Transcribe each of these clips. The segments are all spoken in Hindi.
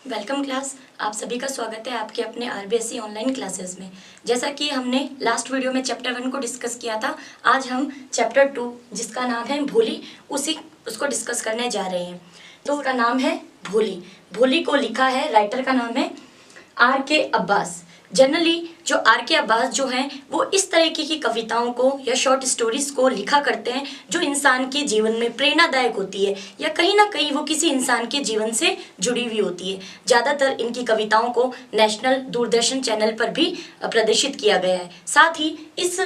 Welcome class. आप सभी का स्वागत है आपके अपने आरबीएससी ऑनलाइन क्लासेस में। जैसा कि हमने लास्ट वीडियो में चैप्टर 1 को डिस्कस किया था, आज हम चैप्टर 2 जिसका नाम है भोली उसको डिस्कस करने जा रहे हैं। तो उसका नाम है भोली। भोली को लिखा है, राइटर का नाम है आर.के. अब्बास। जनरली जो आर.के. अब्बास जो हैं वो इस तरीके की कविताओं को या शॉर्ट स्टोरीज को लिखा करते हैं जो इंसान के जीवन में प्रेरणादायक होती है या कहीं ना कहीं वो किसी इंसान के जीवन से जुड़ी हुई होती है। ज़्यादातर इनकी कविताओं को नेशनल दूरदर्शन चैनल पर भी प्रदर्शित किया गया है। साथ ही इस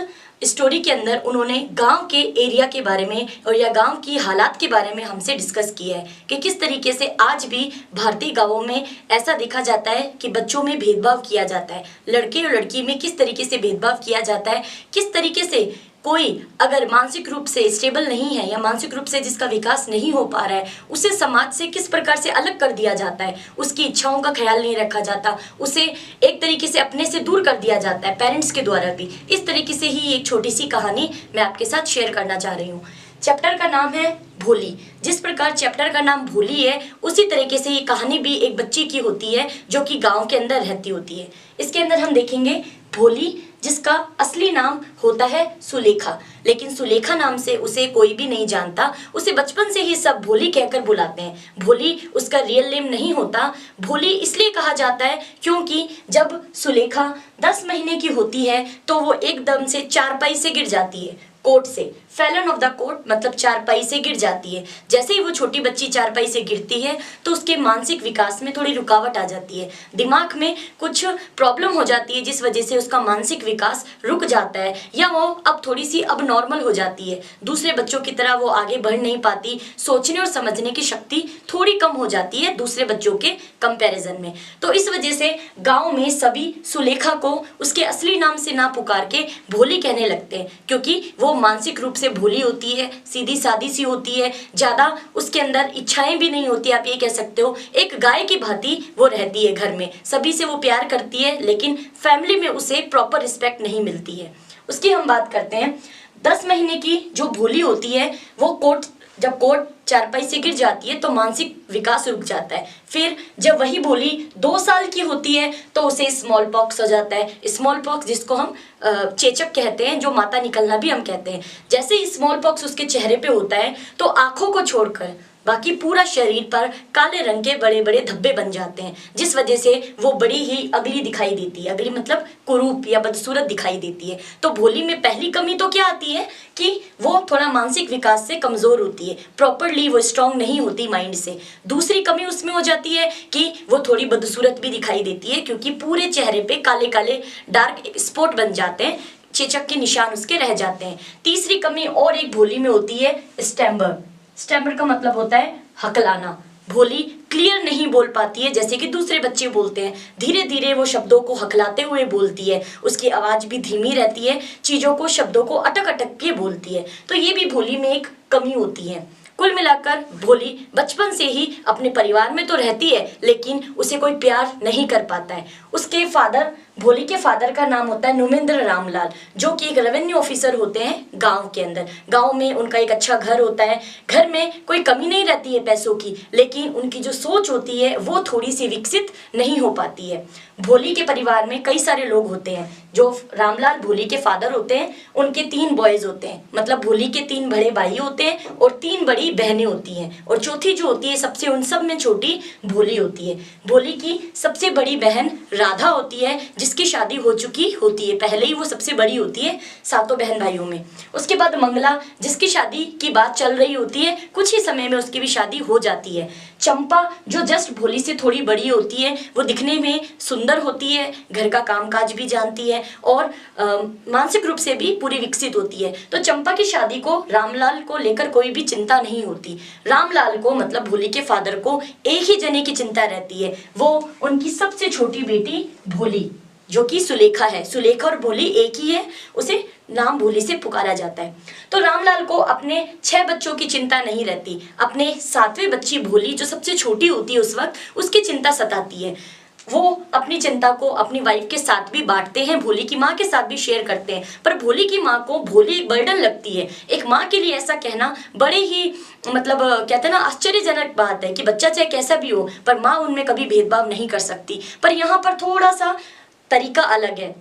स्टोरी के अंदर उन्होंने गांव के एरिया के बारे में और या गांव की हालात के बारे में हमसे डिस्कस किया है कि किस तरीके से आज भी भारतीय गांवों में ऐसा देखा जाता है कि बच्चों में भेदभाव किया जाता है, लड़के और लड़की में किस तरीके से भेदभाव किया जाता है, किस तरीके से कोई अगर मानसिक रूप से स्टेबल नहीं है या मानसिक रूप से जिसका विकास नहीं हो पा रहा है उसे समाज से किस प्रकार से अलग कर दिया जाता है, उसकी इच्छाओं का ख्याल नहीं रखा जाता, उसे एक तरीके से अपने से दूर कर दिया जाता है पेरेंट्स के द्वारा भी। इस तरीके से ही एक छोटी सी कहानी मैं आपके साथ शेयर करना चाह रही हूँ। चैप्टर का नाम है भोली। जिस प्रकार चैप्टर का नाम भोली है उसी तरीके से ये कहानी भी एक बच्ची की होती है जो कि गांव के अंदर रहती होती है। इसके अंदर हम देखेंगे भोली जिसका असली नाम होता है सुलेखा, लेकिन सुलेखा नाम से उसे कोई भी नहीं जानता। उसे बचपन से ही सब भोली कहकर बुलाते हैं। भोली उसका रियल नेम नहीं होता। भोली इसलिए कहा जाता है क्योंकि जब सुलेखा 10 महीने की होती है तो वो एकदम से चारपाई से गिर जाती है, कोट से, फैलन ऑफ द कोट मतलब चारपाई से गिर जाती है। जैसे ही वो छोटी बच्ची चारपाई से गिरती है तो उसके मानसिक विकास में थोड़ी रुकावट आ जाती है, दिमाग में कुछ प्रॉब्लम हो जाती है जिस वजह से उसका मानसिक विकास रुक जाता है या वो अब थोड़ी सी अब नॉर्मल हो जाती है। दूसरे बच्चों की तरह वो आगे बढ़ नहीं पाती, सोचने और समझने की शक्ति थोड़ी कम हो जाती है दूसरे बच्चों के कंपैरिजन में। तो इस वजह से गाँव में सभी सुलेखा को उसके असली नाम से ना पुकार के भोली कहने लगते हैं क्योंकि वो मानसिक रूप से भोली होती है, सीधी सादी सी होती है, ज़्यादा उसके अंदर इच्छाएं भी नहीं होती। आप ये कह सकते हो एक गाय की भांति वो रहती है घर में, सभी से वो प्यार करती है लेकिन फैमिली में उसे प्रॉपर रिस्पेक्ट नहीं मिलती है। उसकी हम बात करते हैं। 10 महीने की जो भोली होती है वो जब कोट चारपाई से गिर जाती है तो मानसिक विकास रुक जाता है। फिर जब वही भोली 2 साल की होती है तो उसे स्मॉल पॉक्स हो जाता है। स्मॉल पॉक्स जिसको हम चेचक कहते हैं, जो माता निकलना भी हम कहते हैं। जैसे ही स्मॉल पॉक्स उसके चेहरे पे होता है तो आंखों को छोड़कर बाकी पूरा शरीर पर काले रंग के बड़े बड़े धब्बे बन जाते हैं जिस वजह से वो बड़ी ही अगली दिखाई देती है। अगली मतलब कुरूप या बदसूरत दिखाई देती है। तो भोली में पहली कमी तो क्या आती है कि वो थोड़ा मानसिक विकास से कमज़ोर होती है, प्रॉपरली वो स्ट्रांग नहीं होती माइंड से। दूसरी कमी उसमें हो जाती है कि वो थोड़ी बदसूरत भी दिखाई देती है क्योंकि पूरे चेहरे पे काले काले डार्क स्पॉट बन जाते हैं, चेचक के निशान उसके रह जाते हैं। तीसरी कमी और एक भोली में होती है स्टैम्बर। स्टैम्बर का मतलब होता है हकलाना। भोली क्लियर नहीं बोल पाती है जैसे कि दूसरे बच्चे बोलते हैं, धीरे धीरे वो शब्दों को हकलाते हुए बोलती है, उसकी आवाज़ भी धीमी रहती है, चीज़ों को शब्दों को अटक अटक के बोलती है। तो ये भी भोली में एक कमी होती है। कुल मिलाकर भोली बचपन से ही अपने परिवार में तो रहती है लेकिन उसे कोई प्यार नहीं कर पाता है। उसके फादर, भोली के फादर का नाम होता है नुमेंद्र रामलाल, जो कि एक रेवेन्यू ऑफिसर होते हैं गांव के अंदर। गांव में उनका एक अच्छा घर होता है, घर में कोई कमी नहीं रहती है पैसों की, लेकिन उनकी जो सोच होती है वो थोड़ी सी विकसित नहीं हो पाती है। भोली के परिवार में कई सारे लोग होते हैं। जो रामलाल भोली के फादर होते हैं उनके 3 बॉयज होते हैं, मतलब भोली के 3 बड़े भाई होते हैं और 3 बड़ी बहनें होती हैं और चौथी जो होती है सबसे उन सब में छोटी भोली होती है। भोली की सबसे बड़ी बहन राधा होती है जिसकी शादी हो चुकी होती है, पहले ही वो सबसे बड़ी होती है 7 बहन भाइयों में। उसके बाद मंगला जिसकी शादी की बात चल रही होती है, कुछ ही समय में उसकी भी शादी हो जाती है। चंपा जो जस्ट भोली से थोड़ी बड़ी होती है, वो दिखने में सुंदर होती है, घर का कामकाज भी जानती है और मानसिक रूप से भी पूरी विकसित होती है। तो चंपा की शादी को रामलाल को लेकर कोई भी चिंता नहीं होती। रामलाल को मतलब भोली के फादर को एक ही जने की चिंता रहती है, वो उनकी सबसे छोटी बेटी भोली जो कि सुलेखा है। सुलेखा और भोली एक ही है, उसे नाम भोली से पुकारा जाता है। तो रामलाल को अपने 6 बच्चों की चिंता नहीं रहती, अपने 7वें बच्ची भोली जो सबसे छोटी होती है उस वक्त, उसकी चिंता सताती है। वो अपनी चिंता को अपनी वाइफ के साथ भी बांटते हैं, भोली की माँ के साथ भी शेयर करते हैं। पर भोली की माँ को भोली एक बर्डन लगती है। एक माँ के लिए ऐसा कहना बड़े ही मतलब कहते हैं ना आश्चर्यजनक बात है कि बच्चा चाहे कैसा भी हो पर माँ उनमें कभी भेदभाव नहीं कर सकती। पर यहाँ पर थोड़ा सा तरीका अलग है।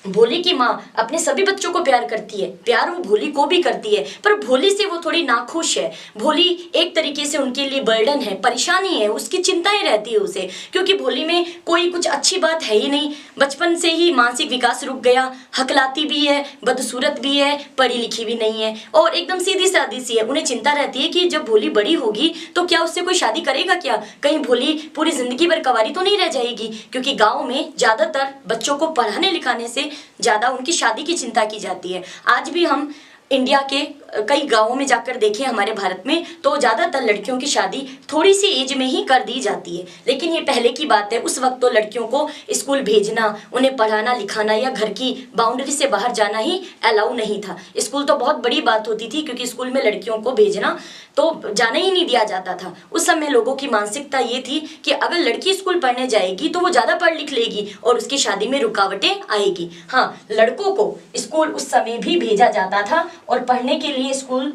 भोली की माँ अपने सभी बच्चों को प्यार करती है, प्यार वो भोली को भी करती है, पर भोली से वो थोड़ी नाखुश है। भोली एक तरीके से उनके लिए बर्डन है, परेशानी है, उसकी चिंताएं रहती है उसे, क्योंकि भोली में कोई कुछ अच्छी बात है ही नहीं। बचपन से ही मानसिक विकास रुक गया, हकलाती भी है, बदसूरत भी है, पढ़ी लिखी भी नहीं है और एकदम सीधी सादी सी है। उन्हें चिंता रहती है कि जब भोली बड़ी होगी तो क्या उससे कोई शादी करेगा क्या, कहीं भोली पूरी जिंदगी भर कवारी तो नहीं रह जाएगी। क्योंकि गाँव में ज्यादातर बच्चों को पढ़ाने लिखाने से ज्यादा उनकी शादी की चिंता की जाती है। आज भी हम इंडिया के कई गांवों में जाकर देखें हमारे भारत में तो ज़्यादातर लड़कियों की शादी थोड़ी सी एज में ही कर दी जाती है। लेकिन ये पहले की बात है, उस वक्त तो लड़कियों को स्कूल भेजना, उन्हें पढ़ाना लिखाना या घर की बाउंड्री से बाहर जाना ही अलाउ नहीं था। स्कूल तो बहुत बड़ी बात होती थी क्योंकि स्कूल में लड़कियों को भेजना तो जाने ही नहीं दिया जाता था। उस समय लोगों की मानसिकता ये थी कि अगर लड़की स्कूल पढ़ने जाएगी तो वो ज़्यादा पढ़ लिख लेगी और उसकी शादी में रुकावटें आएगी। हाँ, लड़कों को स्कूल उस समय भी भेजा जाता था और पढ़ने के लिए स्कूल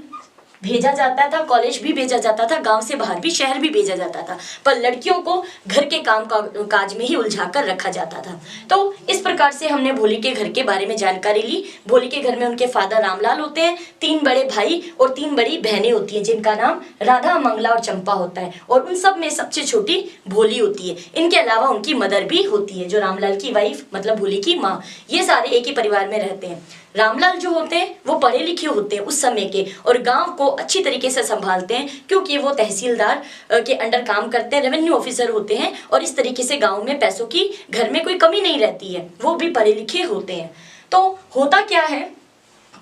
भेजा जाता था, कॉलेज भी भेजा जाता था, गांव से बाहर भी, शहर भी भेजा जाता था, पर लड़कियों को घर के काम काज में ही उलझा कर रखा जाता था। तो इस प्रकार से हमने भोली के घर के बारे में जानकारी ली। भोली के घर में उनके फादर रामलाल होते हैं, 3 बड़े भाई और 3 बड़ी बहनें होती हैं जिनका नाम राधा, मंगला और चंपा होता है और उन सब में सबसे छोटी भोली होती है। इनके अलावा उनकी मदर भी होती है जो रामलाल की वाइफ मतलब भोली की माँ। ये सारे एक ही परिवार में रहते हैं। रामलाल जो होते हैं वो पढ़े लिखे होते हैं उस समय के और गांव को अच्छी तरीके से संभालते हैं क्योंकि वो तहसीलदार के अंडर काम करते हैं, रेवेन्यू ऑफिसर होते हैं और इस तरीके से गांव में पैसों की घर में कोई कमी नहीं रहती है। वो भी पढ़े लिखे होते हैं। तो होता क्या है,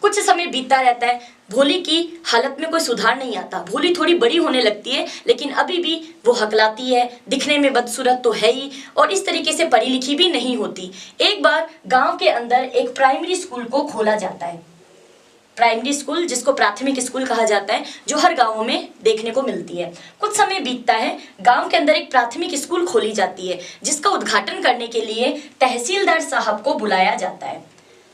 कुछ समय बीतता रहता है, भोली की हालत में कोई सुधार नहीं आता। भोली थोड़ी बड़ी होने लगती है लेकिन अभी भी वो हकलाती है, दिखने में बदसूरत तो है ही और इस तरीके से पढ़ी लिखी भी नहीं होती। एक बार गांव के अंदर एक प्राइमरी स्कूल को खोला जाता है। प्राइमरी स्कूल जिसको प्राथमिक स्कूल कहा जाता है, जो हर गाँवों में देखने को मिलती है। कुछ समय बीतता है, गांव के अंदर एक प्राथमिक स्कूल खोली जाती है जिसका उद्घाटन करने के लिए तहसीलदार साहब को बुलाया जाता है।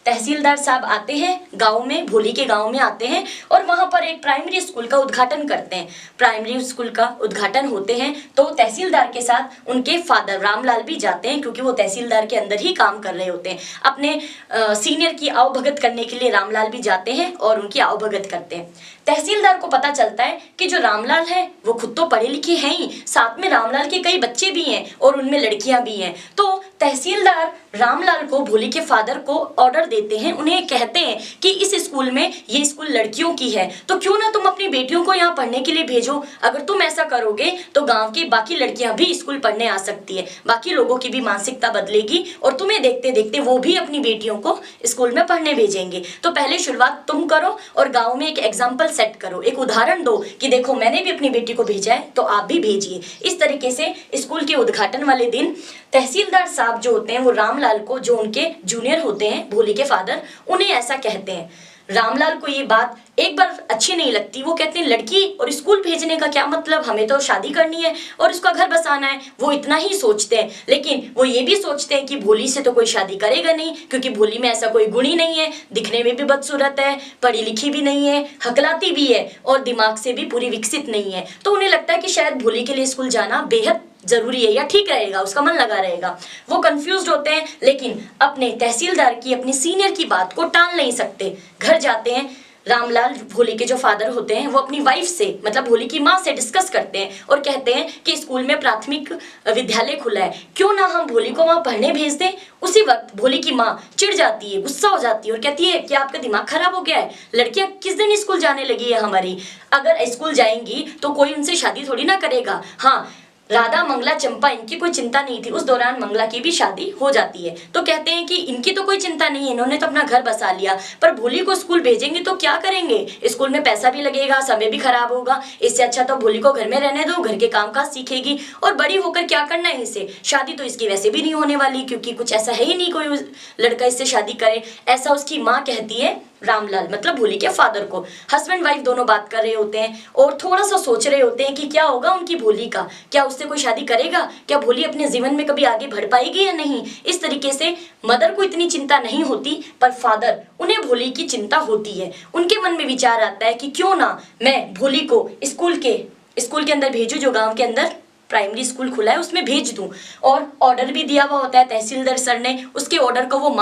तहसीलदार साहब आते हैं गांव में, भोली के गांव में आते हैं और वहां पर एक प्राइमरी स्कूल का उद्घाटन करते हैं। प्राइमरी स्कूल का उद्घाटन होते हैं तो तहसीलदार के साथ उनके फादर रामलाल भी जाते हैं क्योंकि वो तहसीलदार के अंदर ही काम कर रहे होते हैं। अपने सीनियर की आवभगत करने के लिए रामलाल भी जाते हैं और उनकी आवभगत करते हैं। तहसीलदार को पता चलता है कि जो रामलाल है वो खुद तो पढ़े लिखे हैं ही, साथ में रामलाल के कई बच्चे भी हैं और उनमें लड़कियां भी हैं। तो तहसीलदार रामलाल को, भोली के फादर को ऑर्डर देते हैं, उन्हें कहते हैं कि इस स्कूल में, ये स्कूल लड़कियों की है तो क्यों ना तुम अपनी बेटियों को यहाँ पढ़ने के लिए भेजो। अगर तुम ऐसा करोगे तो गांव की बाकी लड़कियां भी स्कूल पढ़ने आ सकती है, बाकी लोगों की भी मानसिकता बदलेगी और तुम्हें देखते देखते वो भी अपनी बेटियों को स्कूल में पढ़ने भेजेंगे। तो पहले शुरुआत तुम करो और गाँव में एक एग्जाम्पल सेट करो, एक उदाहरण दो कि देखो मैंने भी अपनी बेटी को भेजा है तो आप भी भेजिए। इस तरीके से स्कूल के उद्घाटन वाले दिन तहसीलदार साहब जो होते हैं वो रामलाल को, जो उनके जूनियर होते हैं भोली के फादर, उन्हें ऐसा कहते हैं। रामलाल को ये बात एक बार अच्छी नहीं लगती। वो कहते हैं लड़की और स्कूल भेजने का क्या मतलब, हमें तो शादी करनी है और उसका घर बसाना है। वो इतना ही सोचते हैं, लेकिन वो ये भी सोचते हैं कि भोली से तो कोई शादी करेगा नहीं क्योंकि भोली में ऐसा कोई गुण ही नहीं है, दिखने में भी बदसूरत है, पढ़ी लिखी भी नहीं है, हकलाती भी है और दिमाग से भी पूरी विकसित नहीं है। तो उन्हें लगता है कि शायद भोली के लिए स्कूल जाना बेहद जरूरी है या ठीक रहेगा, उसका मन लगा रहेगा। वो कंफ्यूज्ड होते हैं लेकिन अपने तहसीलदार की, अपनी सीनियर की बात को टाल नहीं सकते। घर जाते हैं, रामलाल भोली के जो फादर होते हैं वो अपनी वाइफ से मतलब भोली की माँ से डिस्कस करते हैं और कहते हैं कि स्कूल में प्राथमिक विद्यालय खुला है, क्यों ना हम भोली को वहाँ पढ़ने भेज दें। उसी वक्त भोली की माँ चिढ़ जाती है, गुस्सा हो जाती है और कहती है कि आपका दिमाग खराब हो गया है, लड़कियां किस दिन स्कूल जाने लगी है हमारी, अगर स्कूल जाएंगी तो कोई उनसे शादी थोड़ी ना करेगा। हाँ, राधा, मंगला, चंपा, इनकी कोई चिंता नहीं थी। उस दौरान मंगला की भी शादी हो जाती है। तो कहते हैं कि इनकी तो कोई चिंता नहीं है, इन्होंने तो अपना घर बसा लिया, पर भोली को स्कूल भेजेंगे तो क्या करेंगे, स्कूल में पैसा भी लगेगा, समय भी खराब होगा, इससे अच्छा तो भोली को घर में रहने दो, घर के कामकाज सीखेगी और बड़ी होकर क्या करना है इसे, शादी तो इसकी वैसे भी नहीं होने वाली क्योंकि कुछ ऐसा है ही नहीं कोई लड़का इससे शादी करे, ऐसा उसकी माँ कहती है। रामलाल मतलब भोली के फादर को। हस्बैंड वाइफ दोनों बात कर रहे होते हैं और थोड़ा सा सोच रहे होते हैं कि क्या होगा उनकी भोली का, क्या उससे कोई शादी करेगा, क्या भोली अपने जीवन में कभी आगे बढ़ पाएगी या नहीं। इस तरीके से मदर को इतनी चिंता नहीं होती, पर फादर उन्हें भोली की चिंता होती है। उनके मन में विचार आता है कि क्यों ना मैं भोली को स्कूल के अंदर भेजूं, जो गांव के अंदर प्राइमरी स्कूल खुला है उसमें भेज दूं। और ऑर्डर भी दिया हुआ होता है तहसीलदार सर ने, उसके ऑर्डर को वो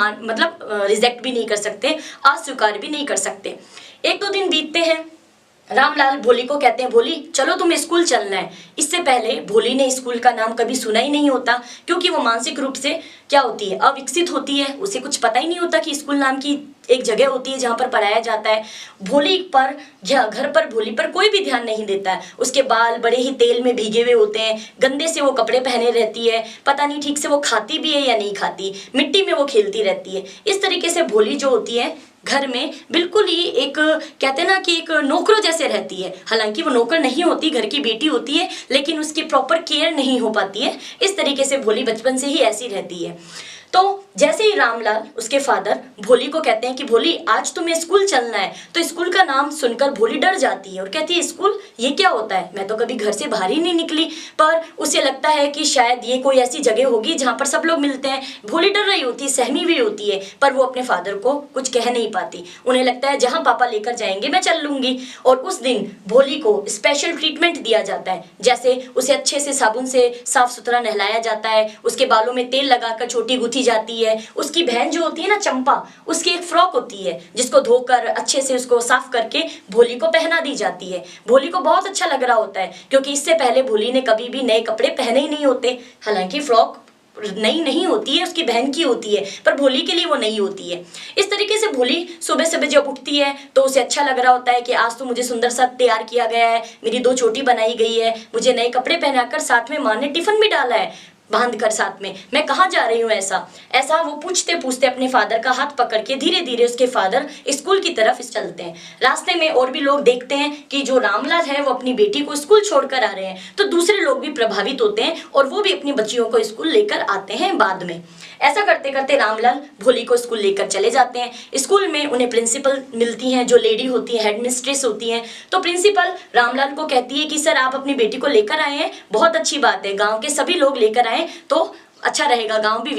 रिजेक्ट भी नहीं कर सकते, अस्वीकार भी नहीं कर सकते। एक दो दिन बीतते हैं, रामलाल भोली को कहते हैं भोली चलो तुम्हें स्कूल चलना है। इससे पहले भोली ने स्कूल का नाम कभी सुना ही नहीं होता, क्योंकि वो मानसिक रूप से क्या होती है, अविकसित होती है। उसे कुछ पता ही नहीं होता कि स्कूल नाम की एक जगह होती है जहाँ पर पढ़ाया जाता है। भोली पर या घर पर भोली पर कोई भी ध्यान नहीं देता है। उसके बाल बड़े ही तेल में भीगे हुए होते हैं, गंदे से वो कपड़े पहने रहती है, पता नहीं ठीक से वो खाती भी है या नहीं खाती, मिट्टी में वो खेलती रहती है। इस तरीके से भोली जो होती है घर में बिल्कुल ही एक कहते हैं ना कि एक नौकरों जैसे रहती है। हालांकि वो नौकर नहीं होती, घर की बेटी होती है, लेकिन उसकी प्रॉपर केयर नहीं हो पाती है। इस तरीके से भोली बचपन से ही ऐसी रहती है। तो जैसे ही रामलाल उसके फादर भोली को कहते हैं कि भोली आज तुम्हें स्कूल चलना है, तो स्कूल का नाम सुनकर भोली डर जाती है और कहती है स्कूल ये क्या होता है, मैं तो कभी घर से बाहर ही नहीं निकली। पर उसे लगता है कि शायद ये कोई ऐसी जगह होगी जहाँ पर सब लोग मिलते हैं। भोली डर रही होती है, सहमी हुई होती है, पर वो अपने फादर को कुछ कह नहीं पाती। उन्हें लगता है जहाँ पापा लेकर जाएंगे मैं चल लूंगी। और उस दिन भोली को स्पेशल ट्रीटमेंट दिया जाता है, जैसे उसे अच्छे से साबुन से साफ सुथरा नहलाया जाता है, उसके बालों में तेल लगाकर चोटी गुथी जाती है। उसकी बहन जो होती है ना चंपा, उसकी एक फ्रॉक होती है जिसको धोकर अच्छे से उसको साफ करके भोली को पहना दी जाती है। भोली को बहुत अच्छा लग रहा होता है, क्योंकि इससे पहले भोली ने कभी भी नए कपड़े पहने ही नहीं होते। हालांकि फ्रॉक नई नहीं होती है, उसकी बहन की होती है, पर भोली के लिए वो नई होती है। इस तरीके से भोली सुबह सुबह जब उठती है तो उसे अच्छा लग रहा होता है कि आज तो मुझे सुंदर सा तैयार किया गया है, मेरी 2 चोटी बनाई गई है, मुझे नए कपड़े पहनाकर साथ में माँ ने टिफिन भी डाला है बांध कर साथ में, मैं कहाँ जा रही हूँ ऐसा वो पूछते पूछते अपने फादर का हाथ पकड़ के धीरे धीरे उसके फादर स्कूल की तरफ चलते हैं। रास्ते में और भी लोग देखते हैं कि जो रामलाल है वो अपनी बेटी को स्कूल छोड़कर आ रहे हैं, तो दूसरे लोग भी प्रभावित होते हैं और वो भी अपनी बच्चियों को स्कूल लेकर आते हैं बाद में। ऐसा करते करते रामलाल भोली को स्कूल लेकर चले जाते हैं। स्कूल में उन्हें प्रिंसिपल मिलती हैं, जो लेडी होती है हेडमिस्ट्रेस होती हैं। तो प्रिंसिपल रामलाल को कहती है कि सर आप अपनी बेटी को लेकर आए हैं, बहुत अच्छी बात है, गांव के सभी लोग लेकर आए तो अच्छा रहेगा, गांव भी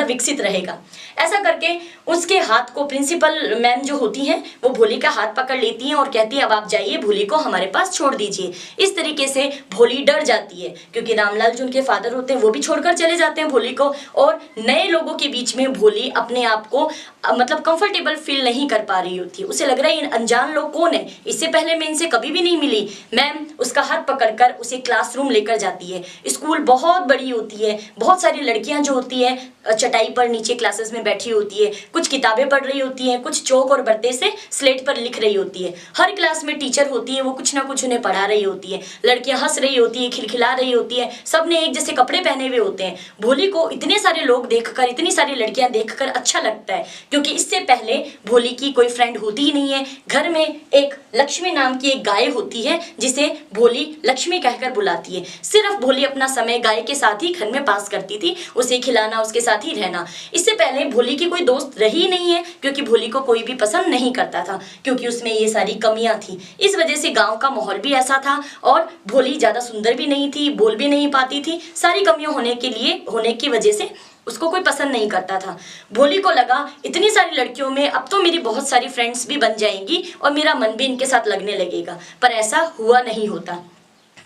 विकसित रहेगा। ऐसा करके उसके हाथ को प्रिंसिपल मैम जो होती हैं वो भोली का हाथ पकड़ लेती हैं और कहती है अब आप जाइए, भोली को हमारे पास छोड़ दीजिए। इस तरीके से भोली डर जाती है, क्योंकि रामलाल जो उनके फादर होते हैं वो भी छोड़कर चले जाते हैं भोली को, और नए लोगों के बीच में भोली अपने आप को कंफर्टेबल फील नहीं कर पा रही होती है। उसे लग रहा है अनजान लोग कौन है, इससे पहले मैं इनसे कभी भी नहीं मिली। मैम उसका हाथ पकड़कर उसे क्लासरूम लेकर जाती है। स्कूल बहुत बड़ी होती है, बहुत सारी लड़कियां जो होती है चटाई पर नीचे क्लासेस में बैठी होती है, कुछ किताबें पढ़ रही होती हैं, कुछ चौक और बर्ते से स्लेट पर लिख रही होती है। हर क्लास में टीचर होती है, वो कुछ ना कुछ उन्हें पढ़ा रही होती है। लड़कियां हंस रही होती है, खिलखिला रही होती है, सबने एक जैसे कपड़े पहने हुए होते हैं। भोली को इतने सारे लोग देखकर, इतनी सारी लड़कियां देखकर अच्छा लगता है, क्योंकि इससे पहले भोली की कोई फ्रेंड होती ही नहीं है। घर में एक लक्ष्मी नाम की एक गाय होती है जिसे भोली लक्ष्मी कहकर बुलाती है। सिर्फ भोली अपना समय गाय के साथ ही घर में पास करती थी, उसे खिलाना, उसके साथ ही रहना। इससे पहले भोली की कोई दोस्त रही नहीं है, क्योंकि भोली को कोई भी पसंद नहीं करता था, क्योंकि उसमें ये सारी कमियां थी। इस वजह से गांव का माहौल भी ऐसा था, और भोली ज्यादा सुंदर भी नहीं थी, बोल भी नहीं पाती थी। सारी कमियां होने की वजह से उसको कोई पसंद नहीं करता था। भोली को लगा इतनी सारी लड़कियों में अब तो मेरी बहुत सारी फ्रेंड्स भी बन जाएंगी और मेरा मन भी इनके साथ लगने लगेगा, पर ऐसा हुआ नहीं होता।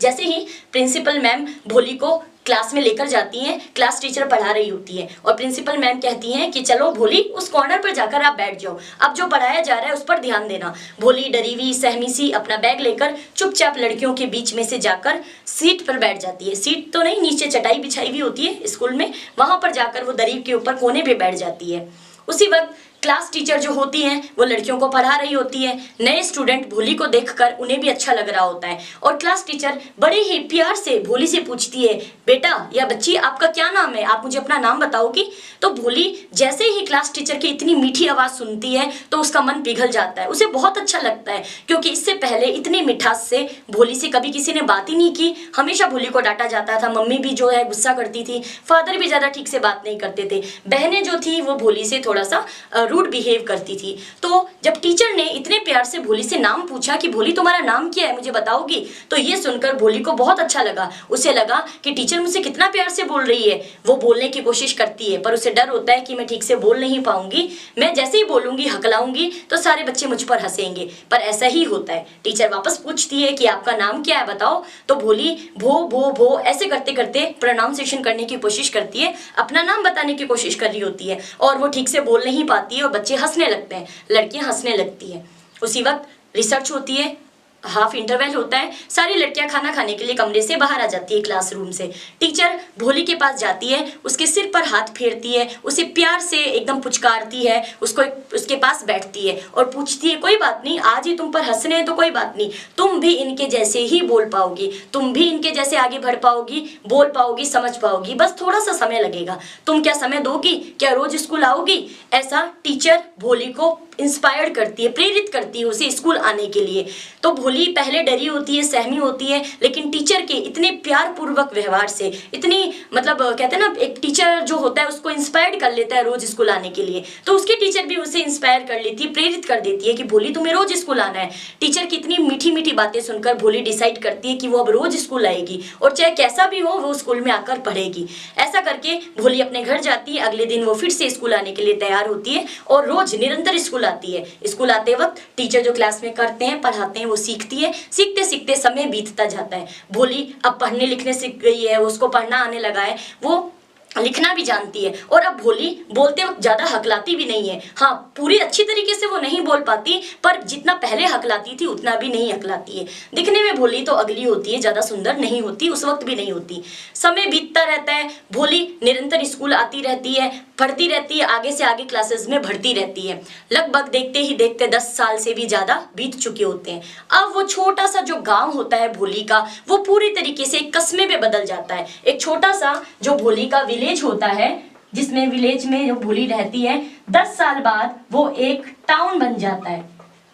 जैसे ही प्रिंसिपल मैम भोली को क्लास में लेकर जाती हैं, क्लास टीचर पढ़ा रही होती है और प्रिंसिपल मैम कहती हैं कि चलो भोली उस कॉर्नर पर जाकर आप बैठ जाओ, अब जो पढ़ाया जा रहा है उस पर ध्यान देना। भोली डरी हुई सहमी सी अपना बैग लेकर चुपचाप लड़कियों के बीच में से जाकर सीट पर बैठ जाती है। सीट तो नहीं, नीचे चटाई बिछाई हुई होती है स्कूल में, वहां पर जाकर वो दरी के ऊपर कोने पे बैठ जाती है। उसी वक्त क्लास टीचर जो होती हैं वो लड़कियों को पढ़ा रही होती है। नए स्टूडेंट भोली को देखकर उन्हें भी अच्छा लग रहा होता है, और क्लास टीचर बड़े ही प्यार से भोली से पूछती है, बेटा या बच्ची आपका क्या नाम है, आप मुझे अपना नाम बताओगी। तो भोली जैसे ही क्लास टीचर की इतनी मीठी आवाज़ सुनती है तो उसका मन पिघल जाता है, उसे बहुत अच्छा लगता है, क्योंकि इससे पहले इतनी मिठास से भोली से कभी किसी ने बात ही नहीं की। हमेशा भोली को डांटा जाता था, मम्मी भी जो है गुस्सा करती थी, फादर भी ज़्यादा ठीक से बात नहीं करते थे, बहनें जो थी वो भोली से थोड़ा सा रूड बिहेव करती थी। तो जब टीचर ने इतने प्यार से भोली से नाम पूछा कि भोली तुम्हारा नाम क्या है, मुझे बताओगी, तो ये सुनकर भोली को बहुत अच्छा लगा। उसे लगा कि टीचर मुझसे कितना प्यार से बोल रही है। वो बोलने की कोशिश करती है पर उसे डर होता है कि मैं ठीक से बोल नहीं पाऊंगी, मैं जैसे ही बोलूंगी हकलाऊंगी तो सारे बच्चे मुझ पर हंसेंगे। पर ऐसा ही होता है। टीचर वापस पूछती है कि आपका नाम क्या है बताओ, तो भोली भो भो भो ऐसे करते करते प्रोनाउंसिएशन करने की कोशिश करती है, अपना नाम बताने की कोशिश कर रही होती है और वो ठीक से बोल नहीं पाती है और बच्चे हंसने लगते हैं, लड़कियां हंसने लगती है। उसी वक्त रिसर्च होती है, हाफ इंटरवल होता है, सारी लड़कियां खाना खाने के लिए कमरे से बाहर आ जाती है, क्लासरूम से। टीचर भोली के पास जाती है, उसके सिर पर हाथ फेरती है, उसे प्यार से एकदम पुचकारती है, उसको उसके पास बैठती है और पूछती है कोई बात नहीं, आज ही तुम पर हंसने हैं तो कोई बात नहीं, तुम भी इनके जैसे ही बोल पाओगी, तुम भी इनके जैसे आगे बढ़ पाओगी, बोल पाओगी, समझ पाओगी, बस थोड़ा सा समय लगेगा। तुम क्या समय दोगी? क्या रोज स्कूल आओगी? ऐसा टीचर भोली को इंस्पायर्ड करती है, प्रेरित करती है उसे स्कूल आने के लिए। तो भोली पहले डरी होती है, सहमी होती है, लेकिन टीचर के इतने प्यार पूर्वक व्यवहार से, इतनी मतलब कहते हैं ना, एक टीचर जो होता है उसको इंस्पायर्ड कर लेता है रोज स्कूल आने के लिए, तो उसके टीचर भी उसे इंस्पायर कर लेती है, प्रेरित कर देती है कि भोली तुम्हें रोज स्कूल आना है। टीचर की इतनी मीठी मीठी बातें सुनकर भोली डिसाइड करती है कि वो अब रोज स्कूल आएगी और चाहे कैसा भी हो वो स्कूल में आकर पढ़ेगी। ऐसा करके भोली अपने घर जाती है। अगले दिन वो फिर से स्कूल आने के लिए तैयार होती है और रोज निरंतर स्कूल आती है। स्कूल आते वक्त टीचर जो क्लास में करते हैं, पढ़ाते हैं, वो सीखती है। सीखते सीखते समय बीतता जाता है। भोली अब पढ़ने लिखने सीख गई है, उसको पढ़ना आने लगा है, वो लिखना भी जानती है और अब भोली बोलते वक्त ज्यादा हकलाती भी नहीं है। हाँ, पूरी अच्छी तरीके से वो नहीं बोल पाती, पर जितना पहले हकलाती थी उतना भी नहीं हकलाती है। दिखने में भोली तो अगली होती है, ज्यादा सुंदर नहीं होती, उस वक्त भी नहीं होती। समय बीतता रहता है, भोली निरंतर स्कूल आती रहती है, पढ़ती रहती है, आगे से आगे क्लासेस में बढ़ती रहती है। लगभग देखते ही देखते 10 साल से भी ज्यादा बीत चुके होते हैं। अब वो छोटा सा जो गांव होता है भोली का, वो पूरी तरीके से एक कस्बे में बदल जाता है। एक छोटा सा जो भोली का विलेज होता है, जिसमें विलेज में जो भोली रहती है, 10 साल बाद वो एक टाउन बन जाता है।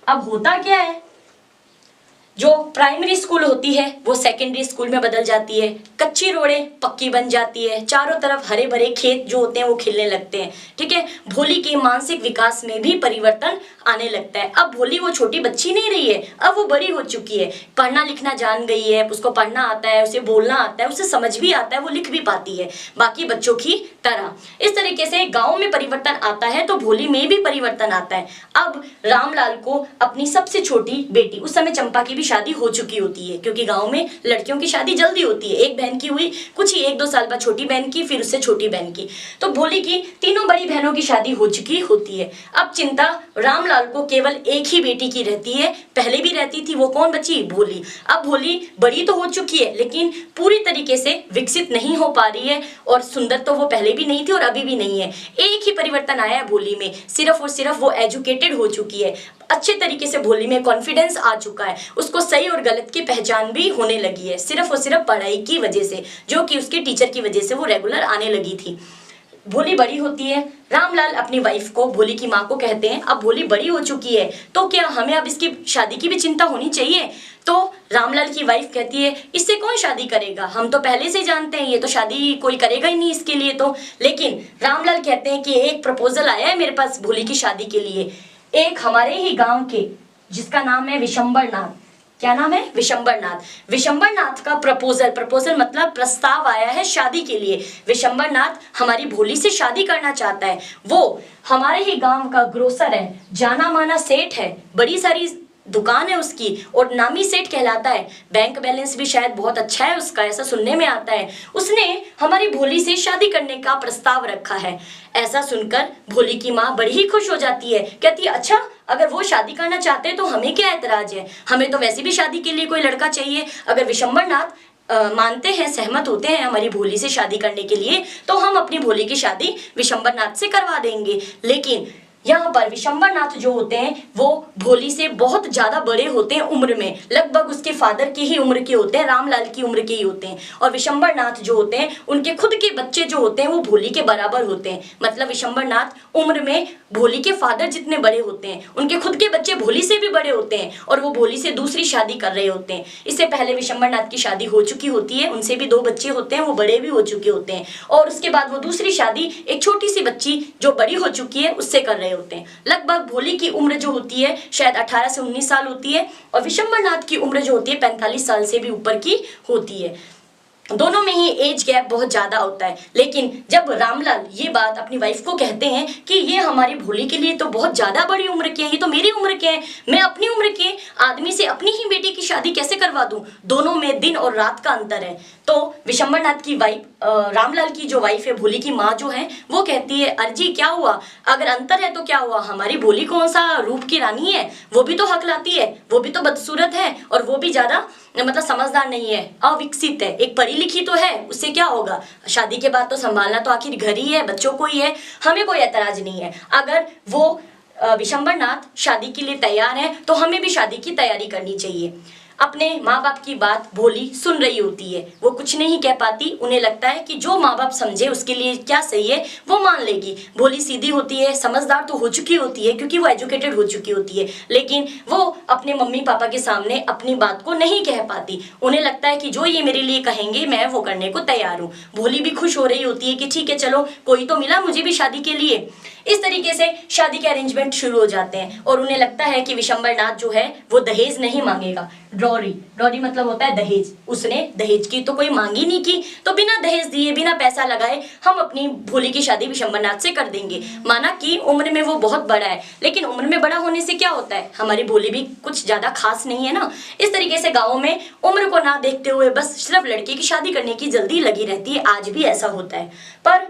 अब होता क्या है, जो प्राइमरी स्कूल होती है वो सेकेंडरी स्कूल में बदल जाती है, कच्ची रोडें पक्की बन जाती है, चारों तरफ हरे भरे खेत जो होते हैं वो खिलने लगते हैं। ठीक है, भोली के मानसिक विकास में भी परिवर्तन आने लगता है। अब भोली वो छोटी बच्ची नहीं रही है, अब वो बड़ी हो चुकी है, पढ़ना लिखना जान गई है, उसको पढ़ना आता है, उसे बोलना आता है, उसे समझ भी आता है, वो लिख भी पाती है बाकी बच्चों की तरह। इस तरीके से गाँव में परिवर्तन आता है तो भोली में भी परिवर्तन आता है। अब रामलाल को अपनी सबसे छोटी बेटी, उस समय चंपा की भी शादी हो चुकी होती है, क्योंकि गांव में लड़कियों की शादी जल्दी होती है। एक बहन की हुई कुछ ही 1-2 साल बाद छोटी बहन की, फिर उससे छोटी बहन की। तो भोली की तीनों बड़ी बहनों की शादी हो चुकी होती है। अब चिंता रामलाल को केवल एक ही बेटी की रहती है। पहले भी रहती थी, वो कौन बची? भोली। अब भोली बड़ी तो हो चुकी है लेकिन पूरी तरीके से विकसित नहीं हो पा रही है, और सुंदर तो वो पहले भी नहीं थी और अभी भी नहीं है। एक ही परिवर्तन आया है भोली में, सिर्फ और सिर्फ वो एजुकेटेड हो चुकी है। अच्छे तरीके से भोली में कॉन्फिडेंस आ चुका है, उसको सही और गलत की पहचान भी होने लगी है, सिर्फ और सिर्फ पढ़ाई की वजह से, जो कि उसके टीचर की वजह से वो रेगुलर आने लगी थी। भोली बड़ी होती है। रामलाल अपनी वाइफ को, भोली की माँ को कहते हैं अब भोली बड़ी हो चुकी है तो क्या हमें अब इसकी शादी की भी चिंता होनी चाहिए? तो रामलाल की वाइफ कहती है इससे कौन शादी करेगा, हम तो पहले से जानते हैं ये तो शादी कोई करेगा ही नहीं इसके लिए तो। लेकिन रामलाल कहते हैं कि एक प्रपोजल आया है मेरे पास भोली की शादी के लिए। एक हमारे ही गांव के, जिसका नाम है विशंबरनाथ, क्या नाम है? विशंबरनाथ। विशंबरनाथ का प्रपोजल मतलब प्रस्ताव आया है शादी के लिए। विशंबरनाथ हमारी भोली से शादी करना चाहता है। वो हमारे ही गांव का ग्रोसर है, जाना माना सेठ है, बड़ी सारी दुकान है उसकी और नामी सेठ कहलाता है। बैंक बैलेंस भी शायद बहुत अच्छा है उसका, ऐसा सुनने में आता है। उसने हमारी भोली से शादी करने का प्रस्ताव रखा है। ऐसा सुनकर भोली की माँ बड़ी ही खुश हो जाती है, कहती है अच्छा, अगर वो शादी करना चाहते हैं तो हमें क्या ऐतराज है, हमें तो वैसे भी शादी के लिए कोई लड़का चाहिए। अगर विशंबरनाथ मानते हैं, सहमत होते हैं हमारी भोली से शादी करने के लिए, तो हम अपनी भोली की शादी विशंबरनाथ से करवा देंगे। लेकिन यहाँ पर विशंबरनाथ जो होते हैं वो भोली से बहुत ज्यादा बड़े होते हैं उम्र में, लगभग उसके फादर की ही उम्र के होते हैं, रामलाल की उम्र के ही होते हैं। और विशंबरनाथ जो होते हैं उनके खुद के बच्चे जो होते हैं वो भोली के बराबर होते हैं। मतलब विशंबरनाथ उम्र में भोली के फादर जितने बड़े होते हैं, उनके खुद के बच्चे भोली से भी बड़े होते हैं और वो भोली से दूसरी शादी कर रहे होते हैं। इससे पहले विशंबरनाथ की शादी हो चुकी होती है, उनसे भी 2 बच्चे होते हैं, वो बड़े भी हो चुके होते हैं। और उसके बाद वो दूसरी शादी एक छोटी सी बच्ची जो बड़ी हो चुकी है उससे कर रहे होते हैं। लगभग भोली की उम्र जो होती है शायद 18 से 19 साल होती है और विशंबरनाथ की उम्र जो होती है 45 साल से भी ऊपर की होती है। दोनों में ही एज गैप बहुत ज्यादा होता है। लेकिन जब रामलाल ये बात अपनी वाइफ को कहते हैं कि ये हमारी भोली के लिए तो बहुत ज्यादा बड़ी उम्र के हैं, ये तो मेरी उम्र के हैं, मैं अपनी उम्र के आदमी से अपनी ही बेटी की शादी कैसे करवा दूं, दोनों में दिन और रात का अंतर है। तो विशंबरनाथ की वाइफ, रामलाल की जो वाइफ है, भोली की माँ जो है, वो कहती है अर्जी क्या हुआ, अगर अंतर है तो क्या हुआ, हमारी भोली कौन सा रूप की रानी है, वो भी तो हकलाती है, वो भी तो बदसूरत है और वो भी ज्यादा मतलब समझदार नहीं है, अविकसित है, एक पढ़ी लिखी तो है, उससे क्या होगा, शादी के बाद तो संभालना तो आखिर घर ही है, बच्चों को ही है, हमें कोई ऐतराज नहीं है। अगर वो विशंबरनाथ शादी के लिए तैयार है तो हमें भी शादी की तैयारी करनी चाहिए। अपने माँ बाप की बात भोली सुन रही होती है, वो कुछ नहीं कह पाती, उन्हें लगता है कि जो माँ बाप समझे उसके लिए क्या सही है वो मान लेगी। भोली सीधी होती है, समझदार तो हो चुकी होती है क्योंकि वो एजुकेटेड हो चुकी होती है, लेकिन वो अपने मम्मी पापा के सामने अपनी बात को नहीं कह पाती। उन्हें लगता है कि जो ये मेरे लिए कहेंगे मैं वो करने को तैयार हूँ। भोली भी खुश हो रही होती है कि ठीक है चलो कोई तो मिला मुझे भी शादी के लिए। इस तरीके से शादी के अरेंजमेंट शुरू हो जाते हैं और उन्हें लगता है कि विशंबरनाथ जो है वो दहेज नहीं मांगेगा। डॉरी मतलब होता है दहेज, उसने दहेज की तो कोई मांगी नहीं की, तो बिना दहेज दिए बिना पैसा लगाए हम अपनी भोली की शादी विशंबरनाथ से कर देंगे। माना कि उम्र में वो बहुत बड़ा है, लेकिन उम्र में बड़ा होने से क्या होता है, हमारी भोली भी कुछ ज्यादा खास नहीं है ना। इस तरीके से गाँव में उम्र को ना देखते हुए बस सिर्फ लड़के की शादी करने की जल्दी लगी रहती है, आज भी ऐसा होता है। पर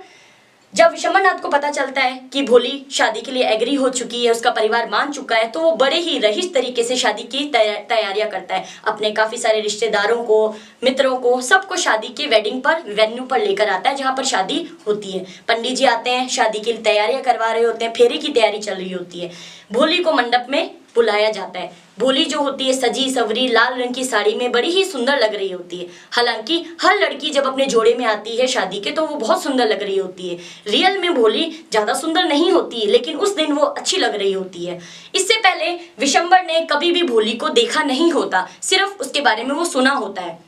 जब विशंबरनाथ को पता चलता है कि भोली शादी के लिए एग्री हो चुकी है, उसका परिवार मान चुका है, तो वो बड़े ही रईस तरीके से शादी की तैयारियां करता है। अपने काफी सारे रिश्तेदारों को, मित्रों को, सबको शादी के वेडिंग पर वेन्यू पर लेकर आता है जहां पर शादी होती है। पंडित जी आते हैं, शादी की तैयारियां करवा रहे होते हैं, फेरे की तैयारी चल रही होती है। भोली को मंडप में बुलाया जाता है। भोली जो होती है सजी सवरी लाल रंग की साड़ी में बड़ी ही सुंदर लग रही होती है। हालांकि हर लड़की जब अपने जोड़े में आती है शादी के तो वो बहुत सुंदर लग रही होती है। रियल में भोली ज्यादा सुंदर नहीं होती है, लेकिन उस दिन वो अच्छी लग रही होती है। इससे पहले विशंबर ने कभी भी भोली को देखा नहीं होता, सिर्फ उसके बारे में वो सुना होता है।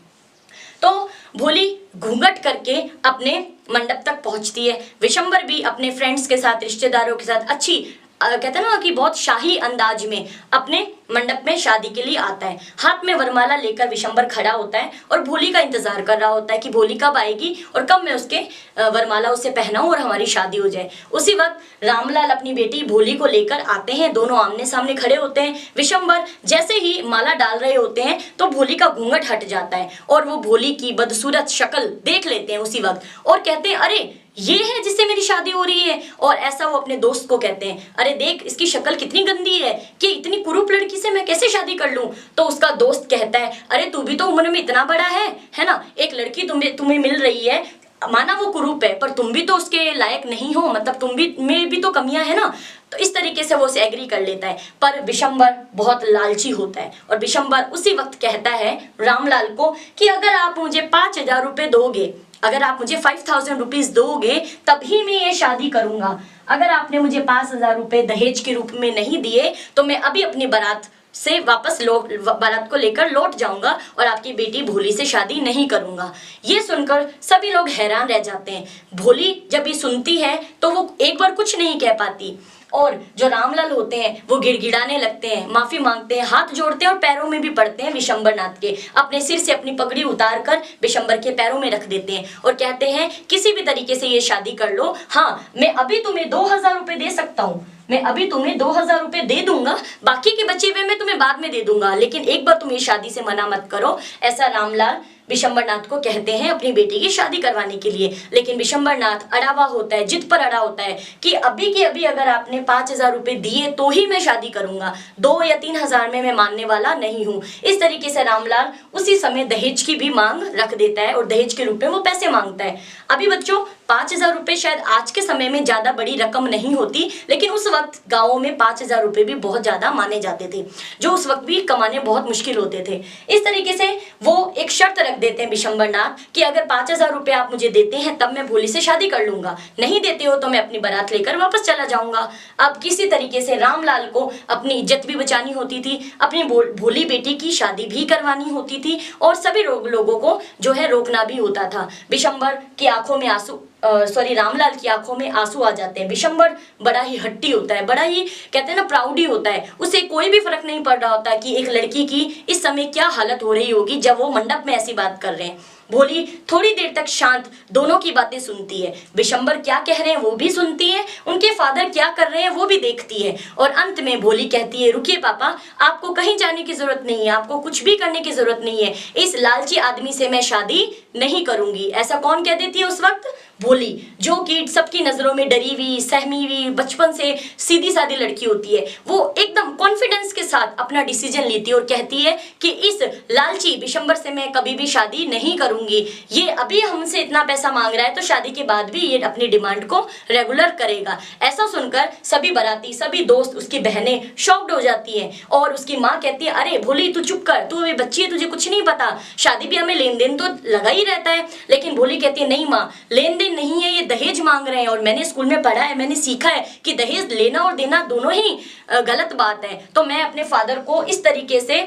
तो भोली घूंघट करके अपने मंडप तक पहुंचती है। विशंबर भी अपने फ्रेंड्स के साथ, रिश्तेदारों के साथ अच्छी कहते हैं ना कि बहुत शाही अंदाज में अपने मंडप में शादी के लिए आता है। हाथ में वरमाला लेकर विशंबर खड़ा होता है और भोली का इंतजार कर रहा होता है कि भोली कब आएगी और कब मैं उसके वरमाला उसे पहनाऊं और हमारी शादी हो जाए। उसी वक्त रामलाल अपनी बेटी भोली को लेकर आते हैं, दोनों आमने सामने खड़े होते हैं। विशंबर जैसे ही माला डाल रहे होते हैं तो भोली का घूंघट हट जाता है और वो भोली की बदसूरत शक्ल देख लेते हैं उसी वक्त और कहते हैं अरे ये है जिससे मेरी शादी हो रही है। और ऐसा वो अपने दोस्त को कहते हैं, अरे देख इसकी शक्ल कितनी गंदी है कि इतनी कुरूप लड़की से मैं कैसे शादी कर लूं। तो उसका दोस्त कहता है अरे तू भी तो उम्र में इतना बड़ा है ना, एक लड़की तुम्हें मिल रही है, माना वो कुरूप है पर तुम भी तो उसके लायक नहीं हो, मतलब तुम भी में भी तो कमियां है ना। तो इस तरीके से वो उसे एग्री कर लेता है। पर विशंबर बहुत लालची होता है और विशंबर उसी वक्त कहता है रामलाल को कि अगर आप मुझे 5,000 रुपए दोगे, अगर आप मुझे 5,000 रुपीज दोगे तभी मैं ये शादी करूंगा। अगर आपने मुझे 5,000 रुपए दहेज के रूप में नहीं दिए तो मैं अभी अपनी बारात से वापस बारात को लेकर लौट जाऊंगा और आपकी बेटी भोली से शादी नहीं करूंगा। ये सुनकर सभी लोग हैरान रह जाते हैं। भोली जब ये सुनती है तो वो एक बार कुछ नहीं कह पाती और जो रामलाल होते हैं वो गिड़गिड़ाने लगते हैं, माफी मांगते हैं, हाथ जोड़ते हैं और पैरों में भी पड़ते हैं विशंबरनाथ के। अपने सिर से अपनी पगड़ी उतार कर विशंबर के पैरों में रख देते हैं और कहते हैं किसी भी तरीके से ये शादी कर लो। हाँ, मैं अभी तुम्हें 2,000 रुपए दे सकता हूँ, मैं अभी तुम्हें 2,000 रुपए दे दूंगा, बाकी के बचे हुए मैं तुम्हें बाद में दे दूंगा, लेकिन एक बार तुम ये शादी से मना मत करो। ऐसा रामलाल विशंबरनाथ को कहते हैं अपनी बेटी की शादी करवाने के लिए। लेकिन विशंबरनाथ अड़ावा होता है, जिद पर अड़ा होता है कि अभी के अभी अगर आपने 5,000 रुपए दिए तो ही मैं शादी करूंगा, 2 या 3,000 में मैं मानने वाला नहीं हूँ। इस तरीके से रामलाल उसी समय दहेज की भी मांग रख देता है और दहेज के रूप में वो पैसे मांगता है। अभी बच्चों 5,000 रुपए शायद आज के समय में ज्यादा बड़ी रकम नहीं होती, लेकिन उस वक्त गाँवों में 5,000 रुपए भी बहुत ज्यादा माने जाते थे, जो उस वक्त भी कमाने बहुत मुश्किल होते थे। इस तरीके से वो एक शर्त रख देते हैं विशंबरनाथ कि अगर 5,000 रुपए आप मुझे देते हैं तब मैं भोली से शादी कर लूंगा, नहीं देते हो तो मैं अपनी बारात लेकर वापस चला जाऊंगा। अब किसी तरीके से रामलाल को अपनी इज्जत भी बचानी होती थी, अपनी भोली बेटी की शादी भी करवानी होती थी और सभी लोगों को जो है रोकना भी होता था। विशंबर की आंखों में आंसू रामलाल की आंखों में आंसू आ जाते हैं। विशंबर बड़ा ही हट्टी होता है, बड़ा ही कहते हैं ना प्राउडी होता है। उसे कोई भी फर्क नहीं पड़ रहा होता कि एक लड़की की इस समय क्या हालत हो रही होगी जब वो मंडप में ऐसी बात कर रहे हैं। भोली थोड़ी देर तक शांत दोनों की बातें सुनती है। विशंबर क्या कह रहे हैं वो भी सुनती है, उनके फादर क्या कर रहे हैं वो भी देखती है। और अंत में भोली कहती है, रुकिए पापा, आपको कहीं जाने की जरूरत नहीं है, आपको कुछ भी करने की जरूरत नहीं है। इस लालची आदमी से मैं शादी नहीं करूंगी। ऐसा कौन कह देती है उस वक्त? भोली, जो कि सबकी नजरों में डरी हुई, सहमी हुई, बचपन से सीधी सादी लड़की होती है। वो एकदम कॉन्फिडेंस के साथ अपना डिसीजन लेती है और कहती है कि इस लालची विशंबर से मैं कभी भी शादी नहीं करूंगी। ये अभी हमसे इतना पैसा मांग रहा है तो शादी के बाद भी ये अपनी डिमांड को रेगुलर करेगा। ऐसा सुनकर सभी बाराती, सभी दोस्त, उसकी बहनें शॉक्ड हो जाती हैं और उसकी माँ कहती है, अरे भोली तू चुप कर, तू अभी बच्ची है, तुझे कुछ नहीं पता, शादी ब्याह में लेन देन तो लगा ही रहता है। लेकिन भोली कहती है, नहीं माँ, लेन देन नहीं है, ये दहेज मांग रहे हैं और मैंने स्कूल में पढ़ा है, मैंने सीखा है कि दहेज लेना और देना दोनों ही गलत बात है। तो मैं अपने फादर को इस तरीके से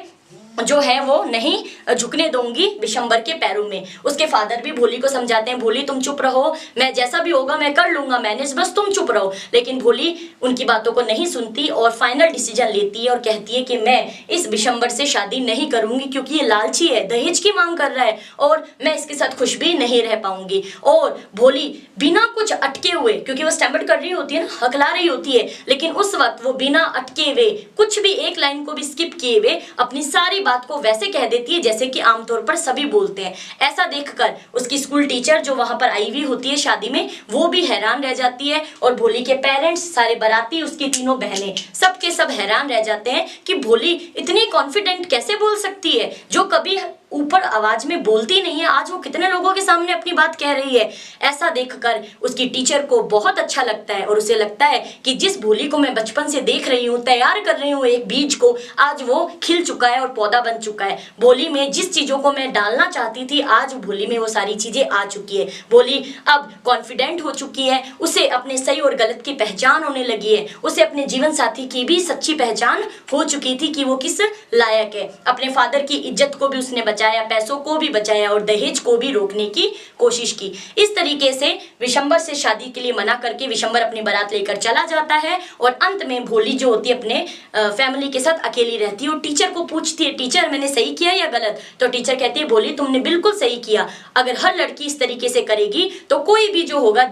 जो है वो नहीं झुकने दूंगी विशंबर के पैरों में। उसके फादर भी भोली को समझाते हैं, भोली तुम चुप रहो, मैं जैसा भी होगा मैं कर लूंगा मैनेज, बस तुम चुप रहो। लेकिन भोली उनकी बातों को नहीं सुनती और फाइनल डिसीजन लेती है और कहती है कि मैं इस विशंबर से शादी नहीं करूंगी क्योंकि ये लालची है, दहेज की मांग कर रहा है और मैं इसके साथ खुश भी नहीं रह पाऊंगी। और भोली बिना कुछ अटके हुए, क्योंकि वो स्टैम्पर्ड कर रही होती है ना, हकला रही होती है, लेकिन उस वक्त वो बिना अटके हुए, कुछ भी एक लाइन को भी स्किप किए हुए अपनी सारी बात को वैसे कह देती है जैसे कि आमतौर पर सभी बोलते हैं। ऐसा देखकर उसकी स्कूल टीचर जो वहां पर आई हुई होती है शादी में, वो भी हैरान रह जाती है और भोली के पेरेंट्स, सारे बाराती, उसकी तीनों बहनें, सब के सब हैरान रह जाते हैं कि भोली इतनी कॉन्फिडेंट कैसे बोल सकती है, जो कभी ऊपर आवाज में बोलती नहीं है, आज वो कितने लोगों के सामने अपनी बात कह रही है। ऐसा देखकर उसकी टीचर को बहुत अच्छा लगता है और उसे लगता है कि जिस भोली को मैं बचपन से देख रही हूँ, तैयार कर रही हूँ एक बीज को, आज वो खिल चुका है और पौधा बन चुका है। भोली में जिस चीजों को मैं डालना चाहती थी, आज भोली में वो सारी चीजें आ चुकी है। भोली अब कॉन्फिडेंट हो चुकी है, उसे अपने सही और गलत की पहचान होने लगी है, उसे अपने जीवन साथी की भी सच्ची पहचान हो चुकी थी कि वो किस लायक है। अपने फादर की इज्जत को भी उसने बचाया, पैसों को भी बचाया और दहेज को भी रोकने की कोशिश की। इस तरीके से विशंबर से शादी के लिए मना करके विशंबर अपनी बारात लेकर चला जाता है और अंत में भोली जो होती है अपने फैमिली के साथ अकेली रहती है और टीचर को पूछती है, टीचर मैंने सही किया या गलत? तो टीचर कहती है, भोली तुमने बिल्कुल सही किया, अगर हर लड़की इस तरीके से करेगी तो कोई भी जो होगा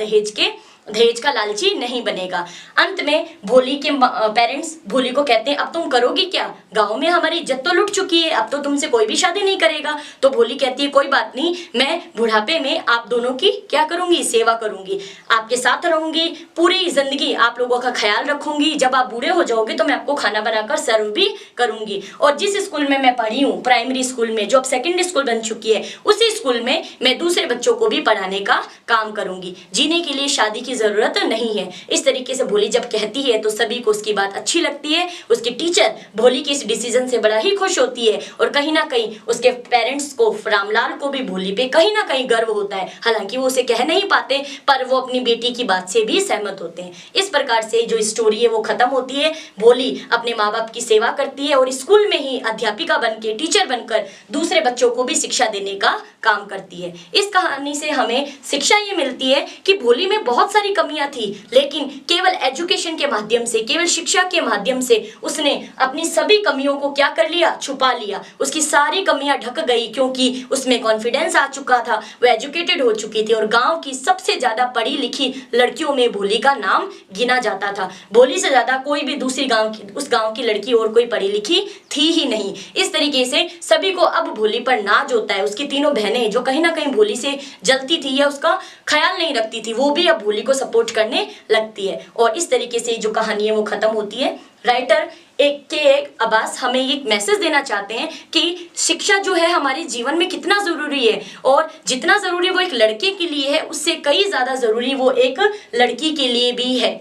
दहेज का लालची नहीं बनेगा। अंत में भोली के पेरेंट्स भोली को कहते हैं, अब तुम करोगी क्या? गांव में हमारी इज्जत तो लुट चुकी है, अब तो तुमसे कोई भी शादी नहीं करेगा। तो भोली कहती है, कोई बात नहीं, मैं बुढ़ापे में आप दोनों की क्या करूंगी? सेवा करूंगी, आपके साथ रहूंगी, पूरी जिंदगी आप लोगों का ख्याल रखूंगी। जब आप बूढ़े हो जाओगे तो मैं आपको खाना बनाकर सर्व भी करूंगी। और जिस स्कूल में मैं पढ़ी हूँ, प्राइमरी स्कूल में, जो अब सेकेंडरी स्कूल बन चुकी है, उसी स्कूल में मैं दूसरे बच्चों को भी पढ़ाने का काम करूंगी। जीने के लिए शादी की जरूरत नहीं है। इस तरीके से भोली जब कहती है तो सभी को उसकी बात अच्छी लगती है। उसकी टीचर भोली के इस डिसीजन से बड़ा ही खुश होती है और कहीं ना कहीं उसके पेरेंट्स को, रामलाल को भी भोली पे कहीं ना कहीं गर्व होता है। हालांकि वो उसे कह नहीं पाते, पर वो अपनी बेटी की बात से भी सहमत होते हैं। इस प्रकार से जो स्टोरी है वो खत्म होती है। भोली अपने माँ बाप की सेवा करती है और स्कूल में ही अध्यापिका बनकर, टीचर बनकर दूसरे बच्चों को भी शिक्षा देने का काम करती है। इस कहानी से हमें शिक्षा ये मिलती है कि भोली में बहुत सारी कमियां थी, लेकिन केवल एजुकेशन के माध्यम से, केवल शिक्षा के माध्यम से उसने अपनी सभी कमियों को क्या कर लिया? छुपा लिया। उसकी सारी कमियां ढक गई क्योंकि उसमें कॉन्फिडेंस आ चुका था, वो एजुकेटेड हो चुकी थी और गांव की सबसे ज्यादा पढ़ी लिखी लड़कियों में भोली का नाम गिना जाता था। भोली से ज्यादा कोई भी दूसरी उस गांव की लड़की और कोई पढ़ी लिखी थी ही नहीं। इस तरीके से सभी को अब भोली पर नाज होता है। उसकी तीनों बहनें जो कहीं ना कहीं भोली से जलती थी या उसका ख्याल नहीं रखती थी, वो भी अब भोली को सपोर्ट करने लगती है। और इस तरीके से जो कहानी है वो खत्म होती है। राइटर एक अब्बास हमें एक मैसेज देना चाहते हैं कि शिक्षा जो है हमारे जीवन में कितना जरूरी है और जितना जरूरी वो एक लड़के के लिए है, उससे कई ज्यादा जरूरी वो एक लड़की के लिए भी है।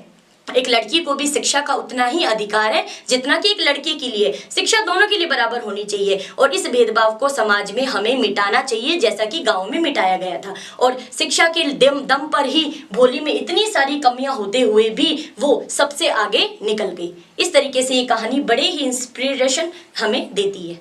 एक लड़की को भी शिक्षा का उतना ही अधिकार है जितना कि एक लड़के के लिए। शिक्षा दोनों के लिए बराबर होनी चाहिए और इस भेदभाव को समाज में हमें मिटाना चाहिए, जैसा कि गांव में मिटाया गया था। और शिक्षा के दम पर ही भोली में इतनी सारी कमियां होते हुए भी वो सबसे आगे निकल गई। इस तरीके से ये कहानी बड़े ही इंस्पिरेशन हमें देती है।